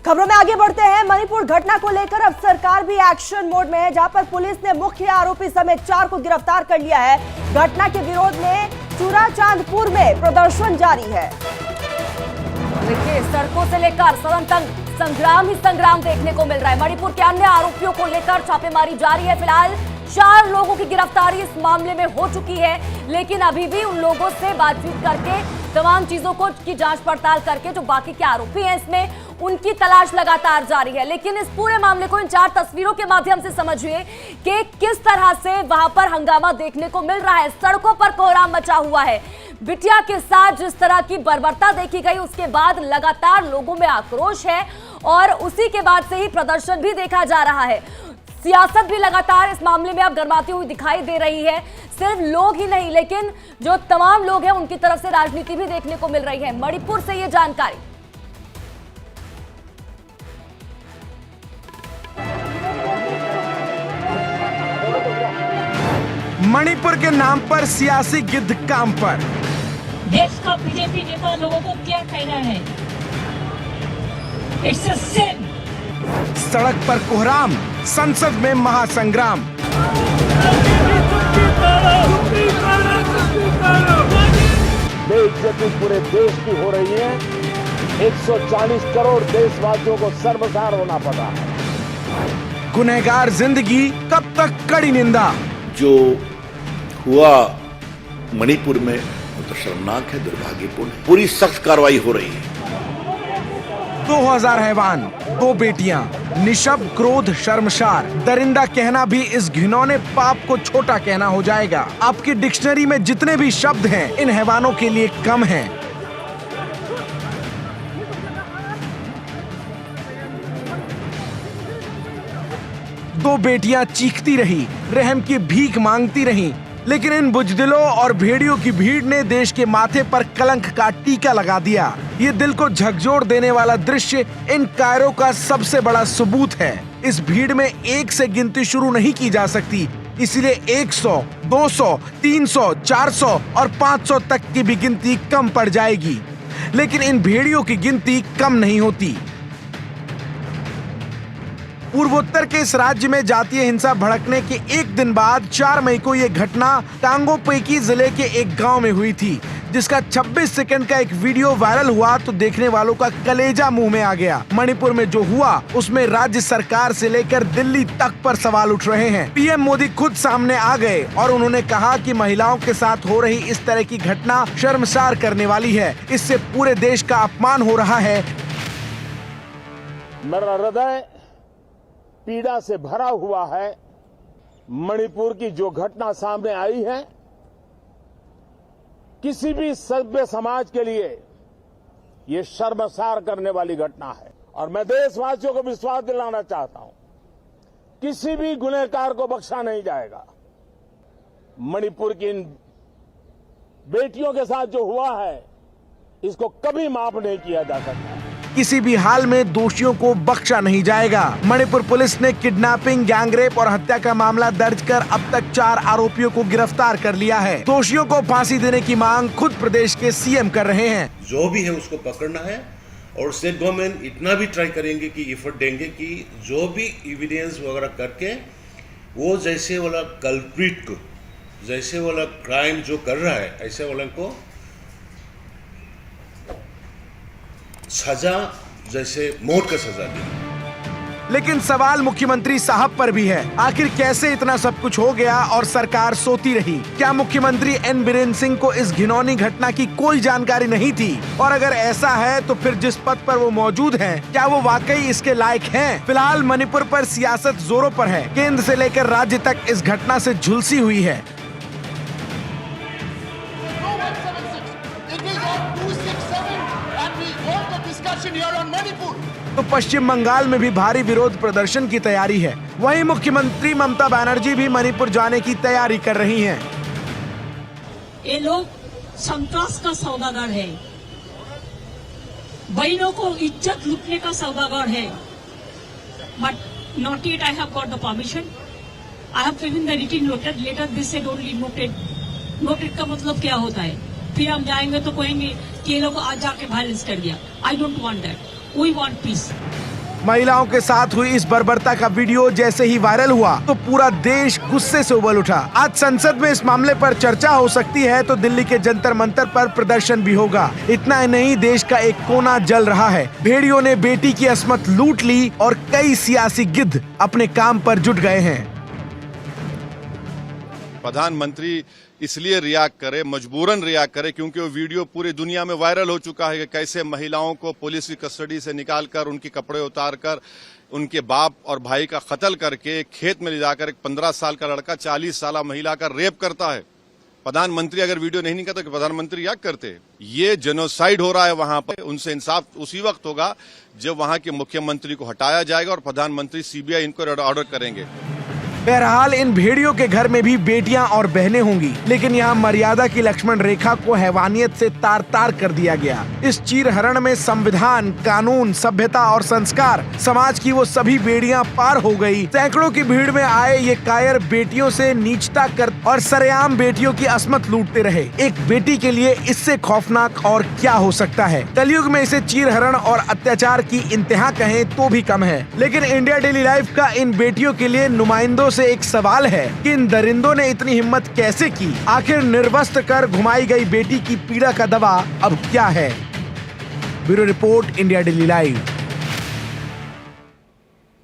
खबरों में आगे बढ़ते हैं। मणिपुर घटना को लेकर अब सरकार भी एक्शन मोड में है, जहां पर पुलिस ने मुख्य आरोपी समेत 4 को गिरफ्तार कर लिया है। घटना के विरोध में चूराचांदपुर में प्रदर्शन जारी है। देखिए, सड़कों से लेकर सदन तक संग्राम ही संग्राम देखने को मिल रहा है। मणिपुर के अन्य आरोपियों को लेकर छापेमारी जारी है। फिलहाल 4 लोगों की गिरफ्तारी इस मामले में हो चुकी है, लेकिन अभी भी उन लोगों से बातचीत करके तमाम चीजों को की जांच पड़ताल करके जो बाकी के आरोपी हैं इसमें उनकी तलाश लगातार जारी है। लेकिन इस पूरे मामले को इन 4 तस्वीरों के माध्यम से समझिए कि किस तरह से वहां पर हंगामा देखने को मिल रहा है। सड़कों पर कोहराम मचा हुआ है। बिटिया के साथ जिस तरह की बर्बरता देखी गई, उसके बाद लगातार लोगों में आक्रोश है और उसी के बाद से ही प्रदर्शन भी देखा जा रहा है। सियासत भी लगातार इस मामले में अब गरमाती हुई दिखाई दे रही है। सिर्फ लोग ही नहीं, लेकिन जो तमाम लोग हैं उनकी तरफ से राजनीति भी देखने को मिल रही है। मणिपुर से ये जानकारी। मणिपुर के नाम पर सियासी गिद्ध काम पर। देश का बीजेपी नेता लोगों को क्या कहना है? इट्स अ सिन। सड़क पर कोहराम, संसद में महासंग्राम। बेइज्जती पूरे देश की हो रही है। 140 करोड़ देशवासियों को शर्मसार होना पड़ा है। गुनहगार जिंदगी, कब तक कड़ी निंदा। जो हुआ मणिपुर में वो तो शर्मनाक है, दुर्भाग्यपूर्ण है। पूरी सख्त कार्रवाई हो रही है। 2000 हैवान, 2 बेटियां, निशब्द, क्रोध, शर्मसार। दरिंदा कहना भी इस घिनौने पाप को छोटा कहना हो जाएगा। आपकी डिक्शनरी में जितने भी शब्द हैं इन हैवानों के लिए कम हैं। दो बेटियां चीखती रही, रहम की भीख मांगती रहीं, लेकिन इन बुजदिलों और भेड़ियों की भीड़ ने देश के माथे पर कलंक का टीका लगा दिया। ये दिल को झकझोर देने वाला दृश्य इन कायरों का सबसे बड़ा सबूत है। इस भीड़ में 1 से गिनती शुरू नहीं की जा सकती, इसलिए 100, 200, 300, 400 और 500 तक की भी गिनती कम पड़ जाएगी। लेकिन इन भेड़ियों की गिनती कम नहीं होती। पूर्वोत्तर के इस राज्य में जातीय हिंसा भड़कने के 1 दिन बाद 4 मई को यह घटना टांगोपैकी जिले के एक गांव में हुई थी, जिसका 26 सेकंड का एक वीडियो वायरल हुआ तो देखने वालों का कलेजा मुंह में आ गया। मणिपुर में जो हुआ उसमें राज्य सरकार से लेकर दिल्ली तक पर सवाल उठ रहे हैं। पीएम मोदी खुद सामने आ गए और उन्होंने कहा कि महिलाओं के साथ हो रही इस तरह की घटना शर्मसार करने वाली है। इससे पूरे देश का अपमान हो रहा है। मेरा हृदय पीड़ा से भरा हुआ है। मणिपुर की जो घटना सामने आई है, किसी भी सभ्य समाज के लिए ये शर्मसार करने वाली घटना है। और मैं देशवासियों को विश्वास दिलाना चाहता हूं, किसी भी गुनहगार को बख्शा नहीं जाएगा। मणिपुर की इन बेटियों के साथ जो हुआ है, इसको कभी माफ नहीं किया जा सकता। किसी भी हाल में दोषियों को बख्शा नहीं जाएगा। मणिपुर पुलिस ने किडनैपिंग, गैंगरेप और हत्या का मामला दर्ज कर अब तक 4 आरोपियों को गिरफ्तार कर लिया है। दोषियों को फांसी देने की मांग खुद प्रदेश के सीएम कर रहे हैं। जो भी है उसको पकड़ना है और स्टेट गवर्नमेंट इतना भी ट्राई करेंगे कि एफर्ट देंगे कि जो भी एविडेंस वगैरह करके वो जैसे वाला कल्प्रिट को, जैसे वाला क्राइम जो कर रहा है, ऐसे वाला को सजा, जैसे मौत का सजा दी। लेकिन सवाल मुख्यमंत्री साहब पर भी है। आखिर कैसे इतना सब कुछ हो गया और सरकार सोती रही? क्या मुख्यमंत्री एन बीरेन्द्र सिंह को इस घिनौनी घटना की कोई जानकारी नहीं थी? और अगर ऐसा है तो फिर जिस पद पर वो मौजूद हैं, क्या वो वाकई इसके लायक हैं? फिलहाल मणिपुर पर सियासत जोरों पर है। केंद्र से लेकर राज्य तक इस घटना से झुलसी हुई है। तो पश्चिम बंगाल में भी भारी विरोध प्रदर्शन की तैयारी है। वहीं मुख्यमंत्री ममता बनर्जी भी मणिपुर जाने की तैयारी कर रही हैं। ये लोग संतोष का सौदागर है, बहनों को इज्जत लूटने का सौदागर है। But not yet I have got the permission. I have given the written letter, this said only noted. Noted का मतलब क्या होता है? फिर हम जाएंगे तो कहेंगे कि ये लोग आज जाके वायलेंस कर दिया। I don't want that. We want peace. महिलाओं के साथ हुई इस बर्बरता का वीडियो जैसे ही वायरल हुआ तो पूरा देश गुस्से से उबल उठा। आज संसद में इस मामले पर चर्चा हो सकती है तो दिल्ली के जंतर मंतर पर प्रदर्शन भी होगा। इतना ही नहीं, देश का एक कोना जल रहा है। भेड़ियों ने बेटी की अस्मत लूट ली और कई सियासी गिद्ध अपने काम पर जुट गए हैं। प्रधानमंत्री इसलिए रिएक्ट करे, मजबूरन रिएक्ट करे, क्योंकि वो वीडियो पूरी दुनिया में वायरल हो चुका है कि कैसे महिलाओं को पुलिस की कस्टडी से निकालकर उनके कपड़े उतारकर उनके बाप और भाई का कत्ल करके खेत में ले जाकर एक 15 साल का लड़का 40 साल महिला का रेप करता है। प्रधानमंत्री अगर वीडियो नहीं निकालता तो प्रधानमंत्री रिएक्ट करते। ये जेनोसाइड हो रहा है वहां पर। उनसे इंसाफ उसी वक्त होगा जब वहां के मुख्यमंत्री को हटाया जाएगा और प्रधानमंत्री सीबीआई इनको ऑर्डर करेंगे। बहरहाल इन भेड़ियों के घर में भी बेटियां और बहनें होंगी, लेकिन यहाँ मर्यादा की लक्ष्मण रेखा को हैवानियत से तार तार कर दिया गया। इस चीरहरण में संविधान, कानून, सभ्यता और संस्कार, समाज की वो सभी बेड़ियां पार हो गई। सैकड़ों की भीड़ में आए ये कायर बेटियों से नीचता कर और सरेआम बेटियों की अस्मत लूटते रहे। एक बेटी के लिए इससे खौफनाक और क्या हो सकता है। कलयुग में इसे चीरहरण और अत्याचार की इंतहा कहें तो भी कम है। लेकिन इंडिया डेली लाइफ का इन बेटियों के लिए नुमाइंदों से एक सवाल है कि इन दरिंदों ने इतनी हिम्मत कैसे की। आखिर निर्वस्त्र कर घुमाई गई बेटी की पीड़ा का दवा अब क्या है। Bureau report, India daily live.